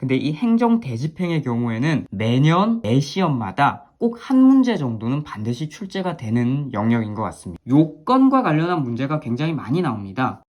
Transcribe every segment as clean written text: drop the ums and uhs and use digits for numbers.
근데 이 행정 대집행의 경우에는 매년 매 시험마다 꼭 한 문제 정도는 반드시 출제가 되는 영역인 것 같습니다. 요건과 관련한 문제가 굉장히 많이 나옵니다.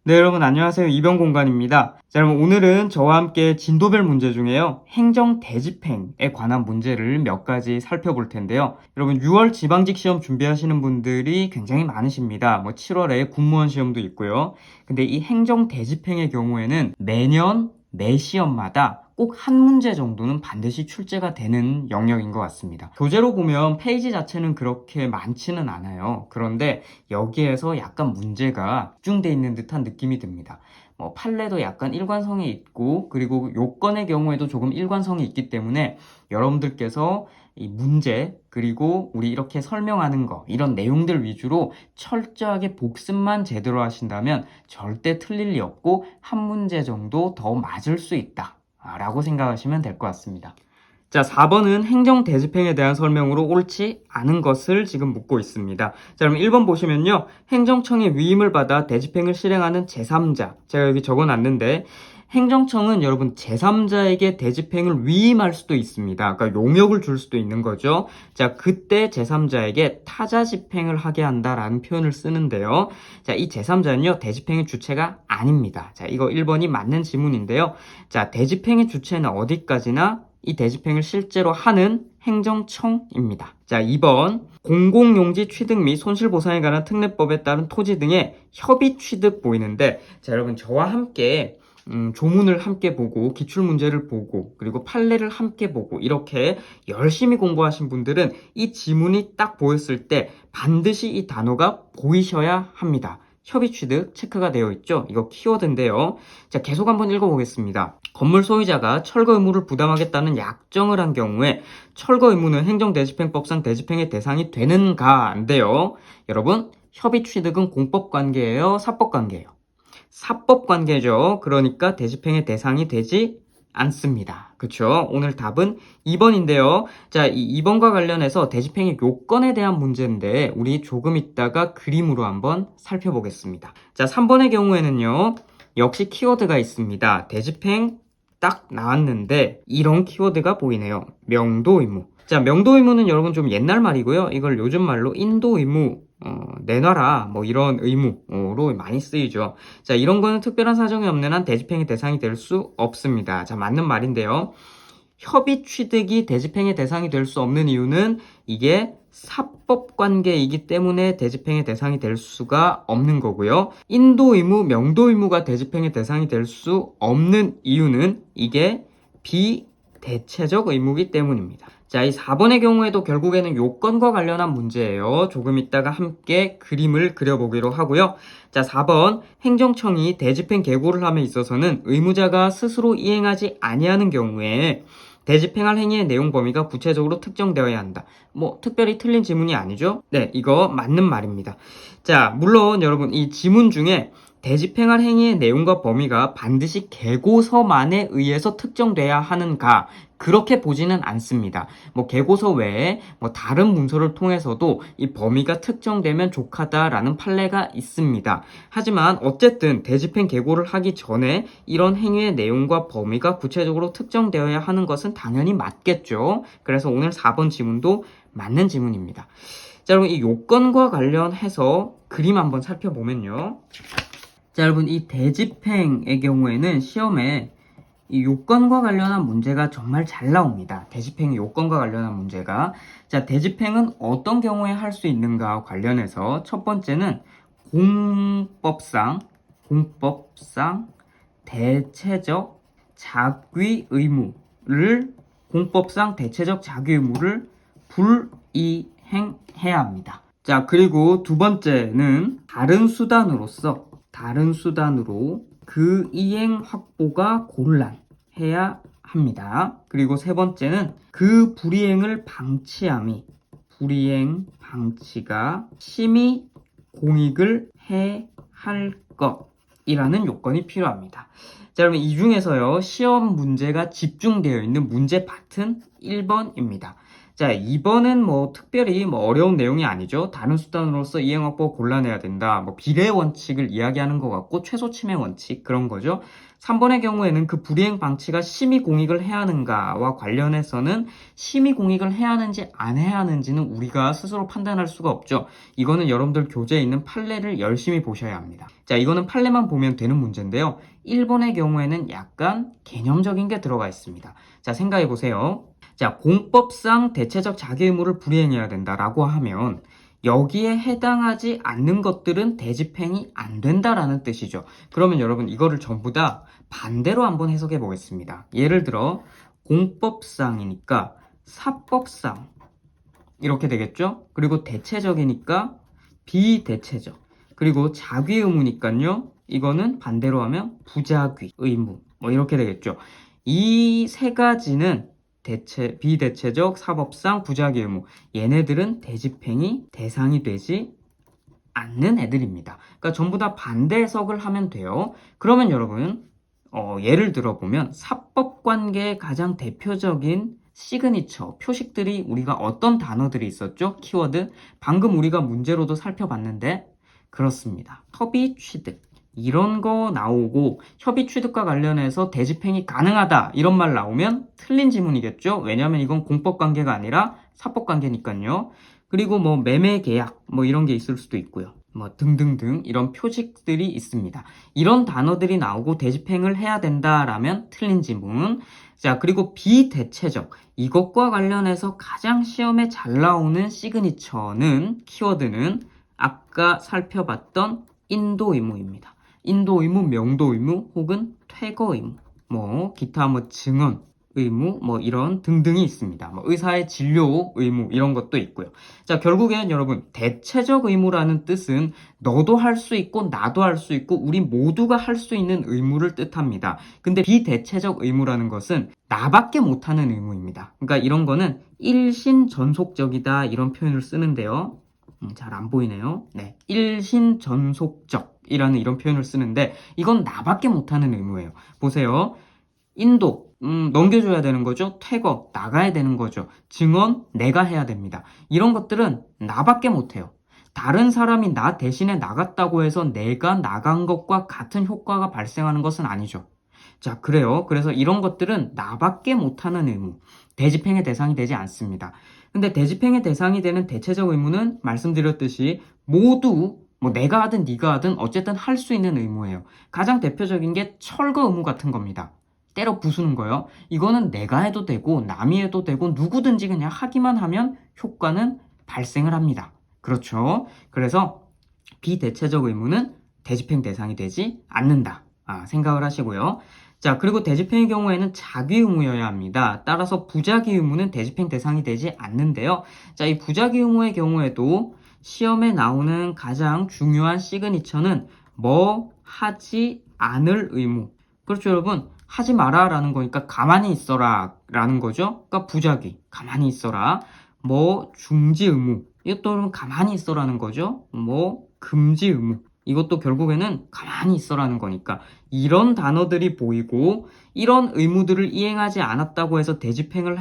네, 여러분 안녕하세요. 이병공간입니다. 자, 여러분 오늘은 저와 함께 진도별 문제 중에요. 행정 대집행에 관한 문제를 몇 가지 살펴볼 텐데요. 여러분 6월 지방직 시험 준비하시는 분들이 굉장히 많으십니다. 뭐 7월에 군무원 시험도 있고요. 근데 이 행정 대집행의 경우에는 매년 매 시험마다 꼭 한 문제 정도는 반드시 출제가 되는 영역인 것 같습니다. 교재로 보면 페이지 자체는 그렇게 많지는 않아요. 그런데 여기에서 약간 문제가 집중되어 있는 듯한 느낌이 듭니다. 뭐 판례도 약간 일관성이 있고 그리고 요건의 경우에도 조금 일관성이 있기 때문에 여러분들께서 이 문제 그리고 우리 이렇게 설명하는 거 이런 내용들 위주로 철저하게 복습만 제대로 하신다면 절대 틀릴 리 없고 한 문제 정도 더 맞을 수 있다 라고 생각하시면 될 것 같습니다. 자, 4번은 행정 대집행에 대한 설명으로 옳지 않은 것을 지금 묻고 있습니다. 자, 그럼 1번 보시면요. 행정청의 위임을 받아 대집행을 실행하는 제3자. 제가 여기 적어놨는데 행정청은 여러분 제3자에게 대집행을 위임할 수도 있습니다. 그러니까 용역을 줄 수도 있는 거죠. 자, 그때 제3자에게 타자 집행을 하게 한다라는 표현을 쓰는데요. 자, 이 제3자는요. 대집행의 주체가 아닙니다. 자, 이거 1번이 맞는 지문인데요. 자, 대집행의 주체는 어디까지나 이 대집행을 실제로 하는 행정청입니다. 자, 2번 공공용지 취득 및 손실보상에 관한 특례법에 따른 토지 등의 협의 취득 보이는데 자, 여러분 저와 함께 조문을 함께 보고 기출문제를 보고 그리고 판례를 함께 보고 이렇게 열심히 공부하신 분들은 이 지문이 딱 보였을 때 반드시 이 단어가 보이셔야 합니다. 협의 취득 체크가 되어 있죠. 이거 키워드인데요. 자, 계속 한번 읽어보겠습니다. 건물 소유자가 철거 의무를 부담하겠다는 약정을 한 경우에 철거 의무는 행정대집행법상 대집행의 대상이 되는가인데요. 여러분, 협의 취득은 공법관계예요? 사법관계예요? 사법관계죠. 그러니까 대집행의 대상이 되지 않습니다. 그쵸? 오늘 답은 2번인데요. 자, 이 2번과 관련해서 대집행의 요건에 대한 문제인데 우리 조금 있다가 그림으로 한번 살펴보겠습니다. 자, 3번의 경우에는요. 역시 키워드가 있습니다. 대집행 딱 나왔는데 이런 키워드가 보이네요. 명도의무. 자, 명도의무는 여러분 좀 옛날 말이고요. 이걸 요즘 말로 인도의무, 내놔라 뭐 이런 의무로 많이 쓰이죠. 자, 이런 거는 특별한 사정이 없는 한 대집행의 대상이 될 수 없습니다. 자, 맞는 말인데요. 협의 취득이 대집행의 대상이 될 수 없는 이유는 이게 사법관계이기 때문에 대집행의 대상이 될 수가 없는 거고요. 인도의무, 명도의무가 대집행의 대상이 될 수 없는 이유는 이게 비대체적 의무이기 때문입니다. 자, 이 4번의 경우에도 결국에는 요건과 관련한 문제예요. 조금 있다가 함께 그림을 그려보기로 하고요. 자, 4번 행정청이 대집행 계고를 함에 있어서는 의무자가 스스로 이행하지 아니하는 경우에 대집행할 행위의 내용 범위가 구체적으로 특정되어야 한다. 뭐 특별히 틀린 지문이 아니죠? 네, 이거 맞는 말입니다. 자, 물론 여러분 이 지문 중에 대집행할 행위의 내용과 범위가 반드시 계고서만에 의해서 특정돼야 하는가 그렇게 보지는 않습니다. 뭐 계고서 외에 뭐 다른 문서를 통해서도 이 범위가 특정되면 좋겠다라는 판례가 있습니다. 하지만 어쨌든 대집행 계고를 하기 전에 이런 행위의 내용과 범위가 구체적으로 특정되어야 하는 것은 당연히 맞겠죠. 그래서 오늘 4번 지문도 맞는 지문입니다. 자, 여러분 이 요건과 관련해서 그림 한번 살펴보면요. 자, 여러분 이 대집행의 경우에는 시험에 이 요건과 관련한 문제가 정말 잘 나옵니다. 대집행의 요건과 관련한 문제가. 자, 대집행은 어떤 경우에 할 수 있는가 관련해서 첫 번째는 공법상 대체적 자귀 의무를 공법상 대체적 자귀 의무를 불이행해야 합니다. 자, 그리고 두 번째는 다른 수단으로 그 이행 확보가 곤란해야 합니다. 그리고 세 번째는 그 불이행을 불이행 방치가 심히 공익을 해할 것이라는 요건이 필요합니다. 자, 여러분 이 중에서요 시험 문제가 집중되어 있는 문제 파트는 1번입니다. 자, 2번은 뭐 특별히 뭐 어려운 내용이 아니죠. 다른 수단으로서 이행업법 골라내야 된다. 뭐 비례 원칙을 이야기하는 것 같고 최소 침해 원칙 그런 거죠. 3번의 경우에는 그 불이행 방치가 심의 공익을 해야 하는가와 관련해서는 심의 공익을 해야 하는지 안 해야 하는지는 우리가 스스로 판단할 수가 없죠. 이거는 여러분들 교재에 있는 판례를 열심히 보셔야 합니다. 자, 이거는 판례만 보면 되는 문제인데요. 1번의 경우에는 약간 개념적인 게 들어가 있습니다. 자, 생각해 보세요. 자, 공법상 대체적 자기 의무를 불이행해야 된다라고 하면 여기에 해당하지 않는 것들은 대집행이 안 된다라는 뜻이죠. 그러면 여러분 이거를 전부 다 반대로 한번 해석해 보겠습니다. 예를 들어 공법상이니까 사법상 이렇게 되겠죠? 그리고 대체적이니까 비대체적. 그리고 자기 의무니까요. 이거는 반대로 하면 부자귀 의무. 뭐 이렇게 되겠죠. 이 세 가지는 비대체적, 사법상, 부자기 의무. 얘네들은 대집행이 대상이 되지 않는 애들입니다. 그러니까 전부 다 반대 해석을 하면 돼요. 그러면 여러분, 예를 들어보면 사법관계의 가장 대표적인 시그니처, 표식들이 우리가 어떤 단어들이 있었죠? 키워드. 방금 우리가 문제로도 살펴봤는데 그렇습니다. 협의 취득. 이런 거 나오고 협의 취득과 관련해서 대집행이 가능하다 이런 말 나오면 틀린 지문이겠죠. 왜냐하면 이건 공법 관계가 아니라 사법 관계니까요. 그리고 뭐 매매 계약 뭐 이런 게 있을 수도 있고요. 뭐 등등등 이런 표식들이 있습니다. 이런 단어들이 나오고 대집행을 해야 된다라면 틀린 지문. 자, 그리고 비대체적 이것과 관련해서 가장 시험에 잘 나오는 시그니처는 키워드는 아까 살펴봤던 인도 의무입니다. 인도 의무, 명도 의무 혹은 퇴거 의무, 뭐 기타 뭐 증언 의무 뭐 이런 등등이 있습니다. 뭐 의사의 진료 의무 이런 것도 있고요. 자, 결국엔 여러분 대체적 의무라는 뜻은 너도 할 수 있고 나도 할 수 있고 우리 모두가 할 수 있는 의무를 뜻합니다. 근데 비대체적 의무라는 것은 나밖에 못하는 의무입니다. 그러니까 이런 거는 일신전속적이다 이런 표현을 쓰는데요. 잘 안 보이네요. 네, 일신전속적이라는 이런 표현을 쓰는데 이건 나밖에 못하는 의무예요. 보세요. 인도 넘겨줘야 되는 거죠. 퇴거 나가야 되는 거죠. 증언 내가 해야 됩니다. 이런 것들은 나밖에 못해요. 다른 사람이 나 대신에 나갔다고 해서 내가 나간 것과 같은 효과가 발생하는 것은 아니죠. 자, 그래요. 그래서 이런 것들은 나밖에 못하는 의무, 대집행의 대상이 되지 않습니다. 근데 대집행의 대상이 되는 대체적 의무는 말씀드렸듯이 모두 뭐 내가 하든 네가 하든 어쨌든 할 수 있는 의무예요. 가장 대표적인 게 철거 의무 같은 겁니다. 때려 부수는 거요. 이거는 내가 해도 되고 남이 해도 되고 누구든지 그냥 하기만 하면 효과는 발생을 합니다. 그렇죠. 그래서 비대체적 의무는 대집행 대상이 되지 않는다. 생각을 하시고요. 자, 그리고 대집행의 경우에는 자기 의무여야 합니다. 따라서 부자기 의무는 대집행 대상이 되지 않는데요. 자, 이 부자기 의무의 경우에도 시험에 나오는 가장 중요한 시그니처는 뭐 하지 않을 의무. 그렇죠, 여러분. 하지 마라 라는 거니까 가만히 있어라 라는 거죠. 그러니까 부자기, 가만히 있어라. 뭐 중지 의무. 이것도 가만히 있어라는 거죠. 뭐 금지 의무. 이것도 결국에는 가만히 있어라는 거니까 이런 단어들이 보이고 이런 의무들을 이행하지 않았다고 해서 대집행을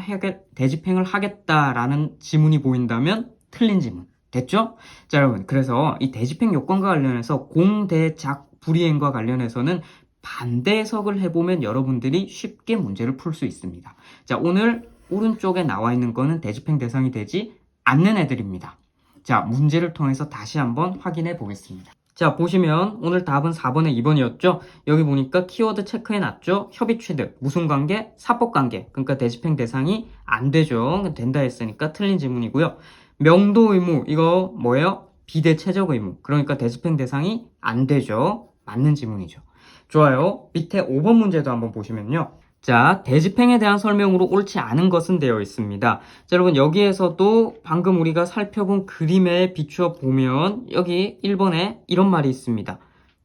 하겠다라는 지문이 보인다면 틀린 지문. 됐죠? 자, 여러분. 그래서 이 대집행 요건과 관련해서 공대작 불이행과 관련해서는 반대 해석을 해보면 여러분들이 쉽게 문제를 풀 수 있습니다. 자, 오늘 오른쪽에 나와 있는 거는 대집행 대상이 되지 않는 애들입니다. 자, 문제를 통해서 다시 한번 확인해 보겠습니다. 자, 보시면 오늘 답은 4번에 2번이었죠? 여기 보니까 키워드 체크해 놨죠? 협의 취득, 무슨 관계? 사법 관계. 그러니까 대집행 대상이 안 되죠. 된다 했으니까 틀린 지문이고요. 명도 의무, 이거 뭐예요? 비대체적 의무. 그러니까 대집행 대상이 안 되죠. 맞는 지문이죠. 좋아요. 밑에 5번 문제도 한번 보시면요. 자, 대집행에 대한 설명으로 옳지 않은 것은 되어 있습니다. 자, 여러분 여기에서도 방금 우리가 살펴본 그림에 비추어 보면 여기 1번에 이런 말이 있습니다.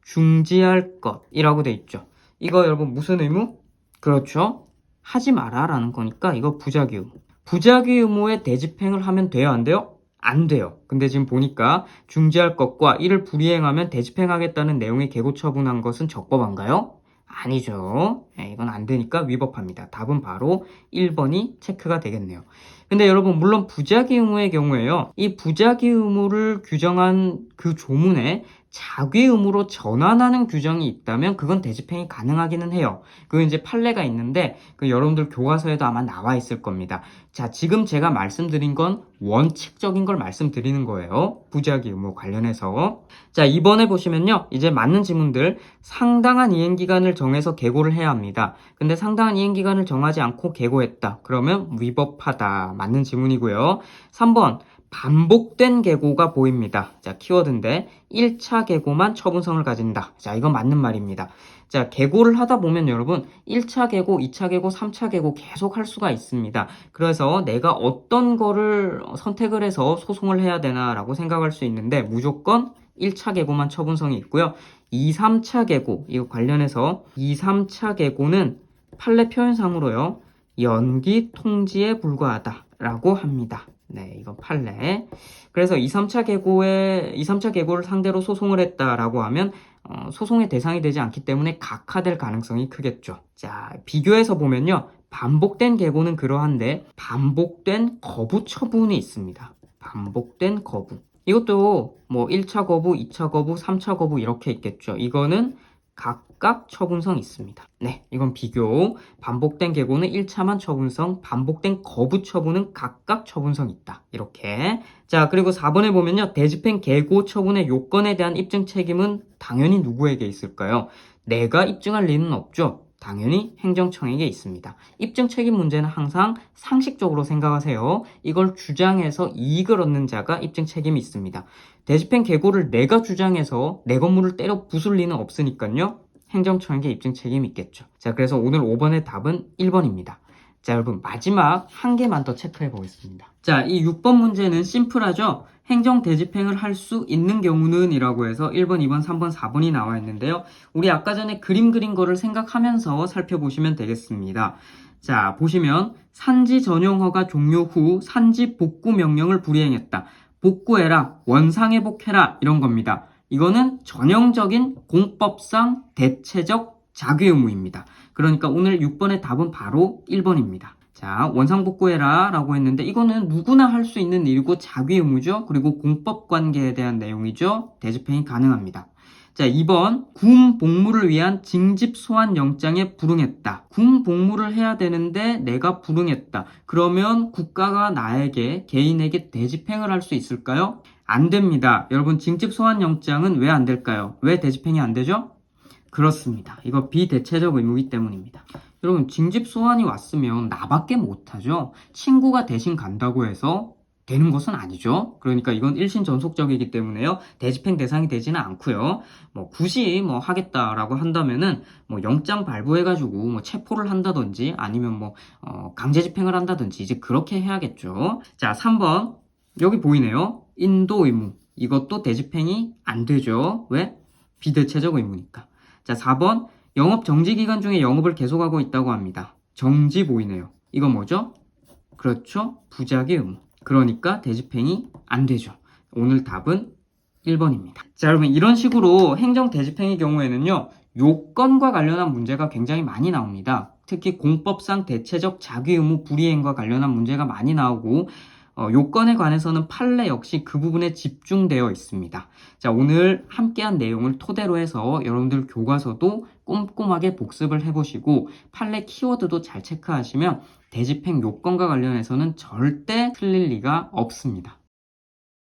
중지할 것이라고 되어 있죠. 이거 여러분 무슨 의무? 그렇죠. 하지 마라 라는 거니까 이거 부작위 의무. 부작위 의무에 대집행을 하면 돼요, 안 돼요? 안 돼요. 근데 지금 보니까 중지할 것과 이를 불이행하면 대집행하겠다는 내용의 계고 처분한 것은 적법한가요? 아니죠. 이건 안 되니까 위법합니다. 답은 바로 1번이 체크가 되겠네요. 근데 여러분, 물론 부작위 의무의 경우에요. 이 부작위 의무를 규정한 그 조문에 자귀 의무로 전환하는 규정이 있다면 그건 대집행이 가능하기는 해요. 그건 이제 판례가 있는데 여러분들 교과서에도 아마 나와 있을 겁니다. 자, 지금 제가 말씀드린 건 원칙적인 걸 말씀드리는 거예요. 부작위 의무 관련해서. 자, 이번에 보시면요. 이제 맞는 지문들, 상당한 이행기간을 정해서 계고를 해야 합니다. 근데 상당한 이행기간을 정하지 않고 계고했다. 그러면 위법하다. 맞는 지문이고요. 3번. 반복된 계고가 보입니다. 자, 키워드인데 1차 계고만 처분성을 가진다. 자, 이건 맞는 말입니다. 자, 계고를 하다 보면 여러분 1차 계고, 2차 계고, 3차 계고 계속 할 수가 있습니다. 그래서 내가 어떤 거를 선택을 해서 소송을 해야 되나라고 생각할 수 있는데 무조건 1차 계고만 처분성이 있고요. 2, 3차 계고, 이거 관련해서 2, 3차 계고는 판례 표현상으로요. 연기 통지에 불과하다라고 합니다. 네, 이건 판례. 그래서 2, 3차 계고를 상대로 소송을 했다라고 하면 소송의 대상이 되지 않기 때문에 각하될 가능성이 크겠죠. 자, 비교해서 보면요. 반복된 계고는 그러한데 반복된 거부 처분이 있습니다. 반복된 거부. 이것도 뭐 1차 거부, 2차 거부, 3차 거부 이렇게 있겠죠. 이거는 각각 처분성 있습니다. 네, 이건 비교. 반복된 계고는 1차만 처분성, 반복된 거부 처분은 각각 처분성 있다. 이렇게. 자, 그리고 4번에 보면요. 대집행 계고 처분의 요건에 대한 입증 책임은 당연히 누구에게 있을까요? 내가 입증할 리는 없죠. 당연히 행정청에게 있습니다. 입증 책임 문제는 항상 상식적으로 생각하세요. 이걸 주장해서 이익을 얻는 자가 입증 책임이 있습니다. 대집행 계고를 내가 주장해서 내 건물을 때려 부술 리는 없으니까요. 행정청에게 입증 책임이 있겠죠. 자, 그래서 오늘 5번의 답은 1번입니다. 자, 여러분 마지막 한 개만 더 체크해 보겠습니다. 자, 이 6번 문제는 심플하죠? 행정 대집행을 할 수 있는 경우는 이라고 해서 1번, 2번, 3번, 4번이 나와 있는데요. 우리 아까 전에 그림 그린 거를 생각하면서 살펴보시면 되겠습니다. 자, 보시면 산지 전용 허가 종료 후 산지 복구 명령을 불이행했다. 복구해라, 원상회복해라 이런 겁니다. 이거는 전형적인 공법상 대체적 자귀 의무입니다. 그러니까 오늘 6번의 답은 바로 1번입니다. 자, 원상복구해라 라고 했는데 이거는 누구나 할 수 있는 일이고 자귀 의무죠. 그리고 공법 관계에 대한 내용이죠. 대집행이 가능합니다. 자, 2번 군 복무를 위한 징집 소환 영장에 불응했다. 군 복무를 해야 되는데 내가 불응했다. 그러면 국가가 나에게 개인에게 대집행을 할 수 있을까요? 안 됩니다. 여러분 징집 소환 영장은 왜 안 될까요? 왜 대집행이 안 되죠? 그렇습니다. 이거 비대체적 의무이기 때문입니다. 여러분 징집 소환이 왔으면 나밖에 못하죠. 친구가 대신 간다고 해서 되는 것은 아니죠. 그러니까 이건 일신 전속적이기 때문에요. 대집행 대상이 되지는 않고요. 뭐 굳이 뭐 하겠다라고 한다면은 뭐 영장 발부해가지고 뭐 체포를 한다든지 아니면 뭐 강제 집행을 한다든지 이제 그렇게 해야겠죠. 자, 3번 여기 보이네요. 인도 의무. 이것도 대집행이 안 되죠. 왜? 비대체적 의무니까. 자, 4번 영업 정지 기간 중에 영업을 계속하고 있다고 합니다. 정지 보이네요. 이거 뭐죠? 그렇죠. 부작위 의무. 그러니까 대집행이 안 되죠. 오늘 답은 1번입니다. 자, 여러분 이런 식으로 행정 대집행의 경우에는요. 요건과 관련한 문제가 굉장히 많이 나옵니다. 특히 공법상 대체적 자귀 의무 불이행과 관련한 문제가 많이 나오고 요건에 관해서는 판례 역시 그 부분에 집중되어 있습니다. 자, 오늘 함께한 내용을 토대로 해서 여러분들 교과서도 꼼꼼하게 복습을 해보시고 판례 키워드도 잘 체크하시면 대집행 요건과 관련해서는 절대 틀릴 리가 없습니다.